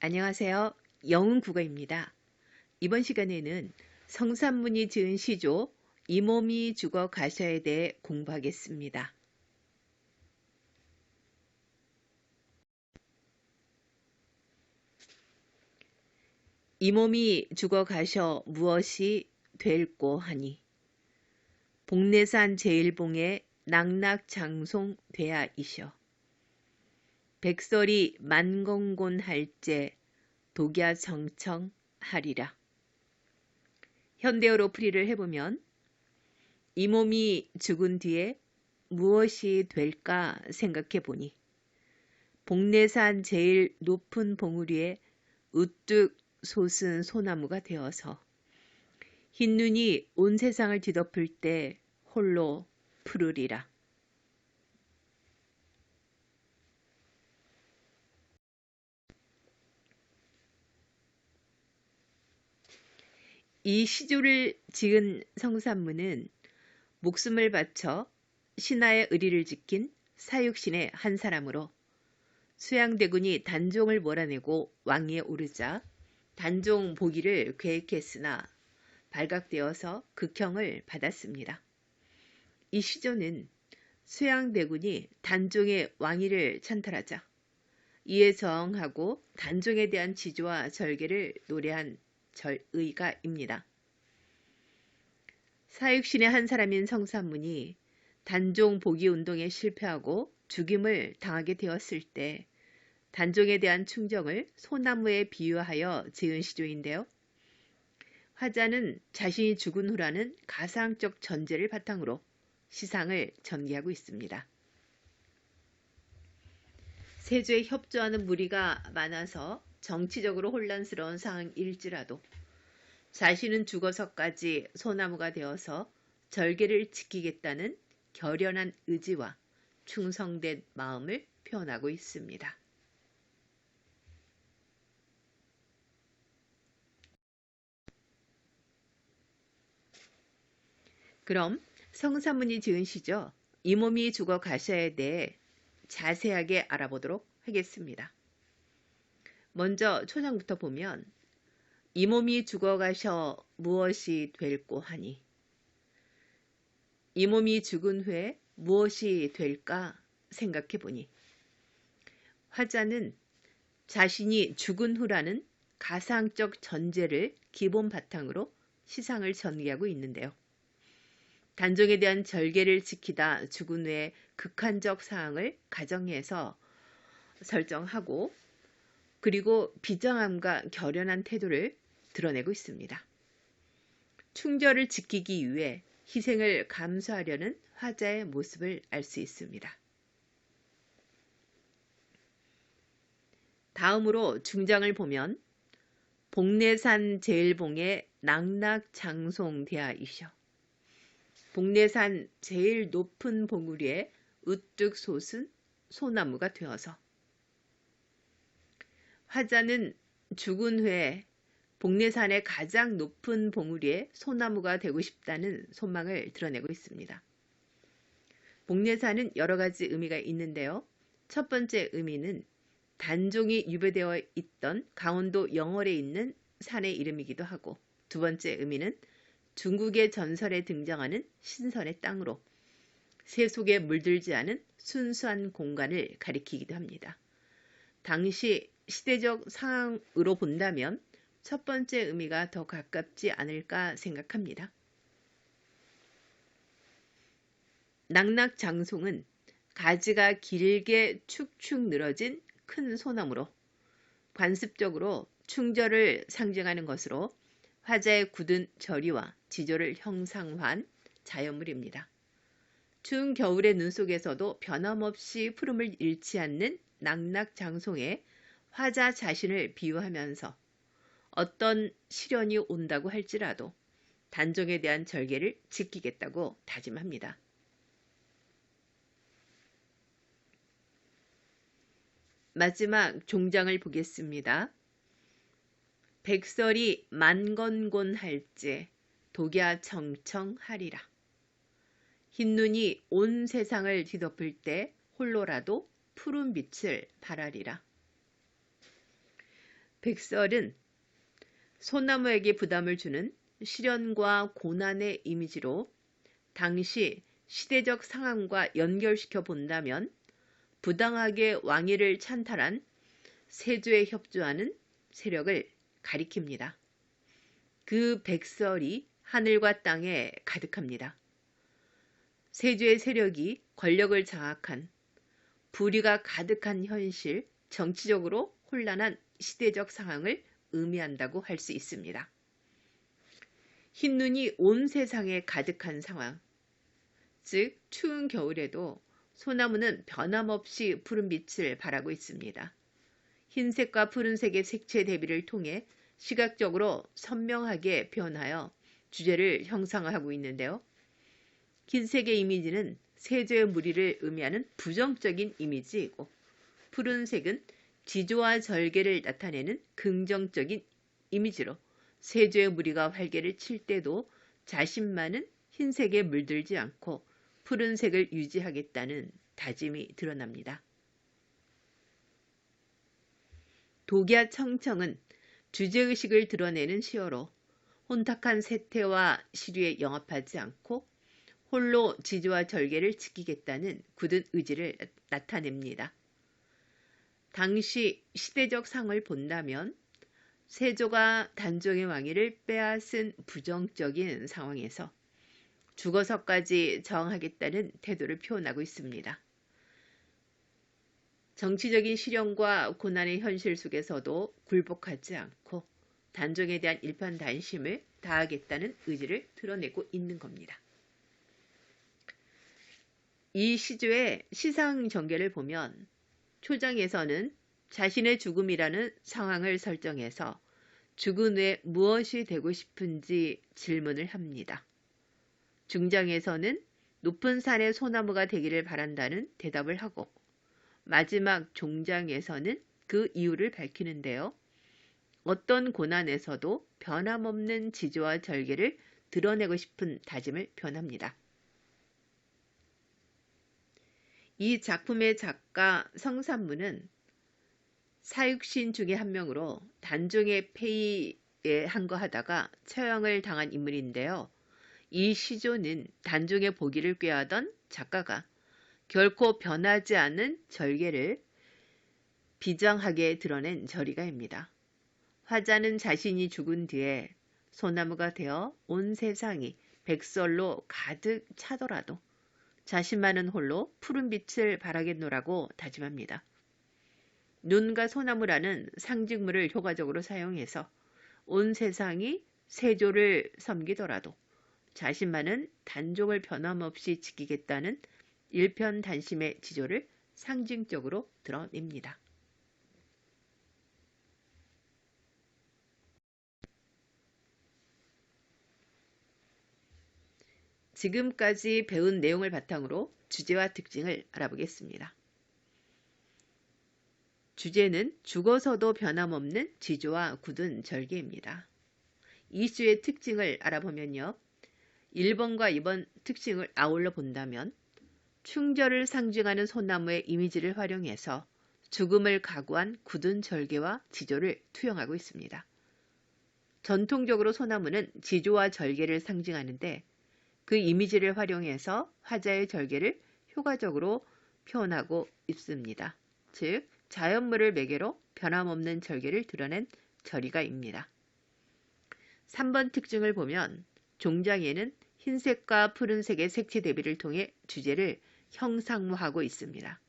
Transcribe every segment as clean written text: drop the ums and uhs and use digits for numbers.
안녕하세요. 영훈국어입니다. 이번 시간에는 성산문이 지은 시조 이 몸이 죽어 가셔에 대해 공부하겠습니다. 이 몸이 죽어 가셔 무엇이 될꼬 하니 복내산 제일봉에 낙낙장송 되야이셔 백설이 만건곤 할제 독야정청 하리라. 현대어로 풀이를 해보면 이 몸이 죽은 뒤에 무엇이 될까 생각해 보니 복내산 제일 높은 봉우리에 우뚝 솟은 소나무가 되어서 흰눈이 온 세상을 뒤덮을 때 홀로 푸르리라. 이 시조를 지은 성산문은 목숨을 바쳐 신하의 의리를 지킨 사육신의 한 사람으로 수양대군이 단종을 몰아내고 왕위에 오르자 단종 보기를 계획했으나 발각되어서 극형을 받았습니다. 이 시조는 수양대군이 단종의 왕위를 찬탈하자 이에 저항하고 단종에 대한 지조와 절개를 노래한 절의가입니다. 사육신의 한 사람인 성산문이 단종 복위 운동에 실패하고 죽임을 당하게 되었을 때 단종에 대한 충정을 소나무에 비유하여 지은 시조인데요. 화자는 자신이 죽은 후라는 가상적 전제를 바탕으로 시상을 전개하고 있습니다. 세조에 협조하는 무리가 많아서 정치적으로 혼란스러운 상황일지라도 자신은 죽어서까지 소나무가 되어서 절개를 지키겠다는 결연한 의지와 충성된 마음을 표현하고 있습니다. 그럼 성산문이 지은 시죠. 이 몸이 죽어 가셔에 대해 자세하게 알아보도록 하겠습니다. 먼저 초장부터 보면 이 몸이 죽어가셔 무엇이 될꼬 하니 이 몸이 죽은 후에 무엇이 될까 생각해 보니 화자는 자신이 죽은 후라는 가상적 전제를 기본 바탕으로 시상을 전개하고 있는데요. 단종에 대한 절개를 지키다 죽은 후에 극한적 사항을 가정해서 설정하고 그리고 비장함과 결연한 태도를 드러내고 있습니다. 충절을 지키기 위해 희생을 감수하려는 화자의 모습을 알 수 있습니다. 다음으로 중장을 보면 복내산 제일봉에 낙낙장송되야이셔 복내산 제일 높은 봉우리에 우뚝 솟은 소나무가 되어서 화자는 죽은 후에 복내산의 가장 높은 봉우리에 소나무가 되고 싶다는 소망을 드러내고 있습니다. 복내산은 여러 가지 의미가 있는데요. 첫 번째 의미는 단종이 유배되어 있던 강원도 영월에 있는 산의 이름이기도 하고 두 번째 의미는 중국의 전설에 등장하는 신선의 땅으로 새 속에 물들지 않은 순수한 공간을 가리키기도 합니다. 당시 시대적 상황으로 본다면 첫 번째 의미가 더 가깝지 않을까 생각합니다. 낙낙장송은 가지가 길게 축축 늘어진 큰 소나무로 관습적으로 충절을 상징하는 것으로 화자의 굳은 절의와 지조를 형상화한 자연물입니다. 추운 겨울의 눈 속에서도 변함없이 푸름을 잃지 않는 낙낙장송에 화자 자신을 비유하면서 어떤 시련이 온다고 할지라도 단종에 대한 절개를 지키겠다고 다짐합니다. 마지막 종장을 보겠습니다. 백설이 만건곤 할제 독야청청하리라. 흰눈이 온 세상을 뒤덮을 때 홀로라도 푸른 빛을 발하리라. 백설은 소나무에게 부담을 주는 시련과 고난의 이미지로 당시 시대적 상황과 연결시켜 본다면 부당하게 왕위를 찬탈한 세조에 협조하는 세력을 가리킵니다. 그 백설이 하늘과 땅에 가득합니다. 세조의 세력이 권력을 장악한 불의가 가득한 현실, 정치적으로 혼란한 시대적 상황을 의미한다고 할 수 있습니다. 흰눈이 온 세상에 가득한 상황, 즉 추운 겨울에도 소나무는 변함없이 푸른빛을 발하고 있습니다. 흰색과 푸른색의 색채 대비를 통해 시각적으로 선명하게 표현하여 주제를 형상화하고 있는데요. 흰색의 이미지는 세조의 무리를 의미하는 부정적인 이미지이고, 푸른색은 지조와 절개를 나타내는 긍정적인 이미지로 세조의 무리가 활개를 칠 때도 자신만은 흰색에 물들지 않고 푸른색을 유지하겠다는 다짐이 드러납니다. 독야 청청은 주제의식을 드러내는 시어로 혼탁한 세태와 시류에 영합하지 않고 홀로 지조와 절개를 지키겠다는 굳은 의지를 나타냅니다. 당시 시대적 상을 본다면 세조가 단종의 왕위를 빼앗은 부정적인 상황에서 죽어서까지 저항하겠다는 태도를 표현하고 있습니다. 정치적인 시련과 고난의 현실 속에서도 굴복하지 않고 단종에 대한 일편단심을 다하겠다는 의지를 드러내고 있는 겁니다. 이 시조의 시상 전개를 보면 초장에서는 자신의 죽음이라는 상황을 설정해서 죽은 후에 무엇이 되고 싶은지 질문을 합니다. 중장에서는 높은 산의 소나무가 되기를 바란다는 대답을 하고, 마지막 종장에서는 그 이유를 밝히는데요. 어떤 고난에서도 변함없는 지조와 절개를 드러내고 싶은 다짐을 표현합니다. 이 작품의 작가 성산문은 사육신 중에 한 명으로 단종의 폐위에 항거하다가 처형을 당한 인물인데요. 이 시조는 단종의 보기를 꾀하던 작가가 결코 변하지 않은 절개를 비장하게 드러낸 절이가입니다. 화자는 자신이 죽은 뒤에 소나무가 되어 온 세상이 백설로 가득 차더라도 자신만은 홀로 푸른 빛을 발하겠노라고 다짐합니다. 눈과 소나무라는 상징물을 효과적으로 사용해서 온 세상이 세조를 섬기더라도 자신만은 단종을 변함없이 지키겠다는 일편단심의 지조를 상징적으로 드러냅니다. 지금까지 배운 내용을 바탕으로 주제와 특징을 알아보겠습니다. 주제는 죽어서도 변함없는 지조와 굳은 절개입니다. 이 시의 특징을 알아보면요. 1번과 2번 특징을 아울러 본다면 충절을 상징하는 소나무의 이미지를 활용해서 죽음을 각오한 굳은 절개와 지조를 투영하고 있습니다. 전통적으로 소나무는 지조와 절개를 상징하는데 그 이미지를 활용해서 화자의 절개를 효과적으로 표현하고 있습니다. 즉, 자연물을 매개로 변함없는 절개를 드러낸 절이가입니다. 3번 특징을 보면 종장에는 흰색과 푸른색의 색채 대비를 통해 주제를 형상화하고 있습니다.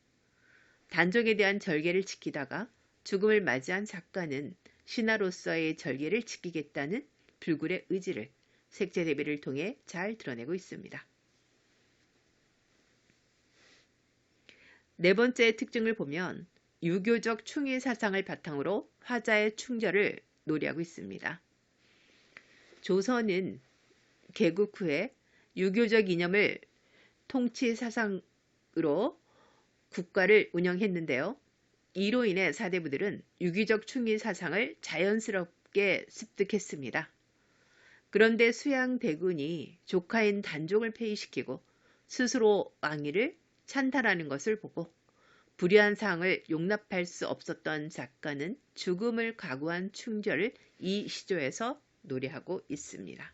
단종에 대한 절개를 지키다가 죽음을 맞이한 작가는 신하로서의 절개를 지키겠다는 불굴의 의지를 색채 대비를 통해 잘 드러내고 있습니다. 네 번째 특징을 보면 유교적 충의 사상을 바탕으로 화자의 충절을 노래하고 있습니다. 조선은 개국 후에 유교적 이념을 통치 사상으로 국가를 운영했는데요. 이로 인해 사대부들은 유교적 충의 사상을 자연스럽게 습득했습니다. 그런데 수양대군이 조카인 단종을 폐위시키고 스스로 왕위를 찬탈하는 것을 보고 불의한 상을 용납할 수 없었던 작가는 죽음을 각오한 충절을 이 시조에서 노래하고 있습니다.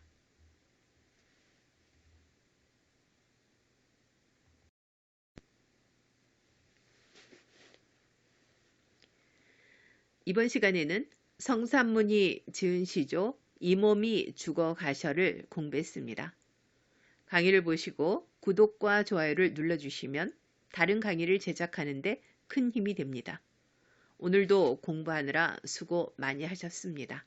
이번 시간에는 성삼문이 지은 시조 이 몸이 죽어 가셔를 공부했습니다. 강의를 보시고 구독과 좋아요를 눌러주시면 다른 강의를 제작하는 데 큰 힘이 됩니다. 오늘도 공부하느라 수고 많이 하셨습니다.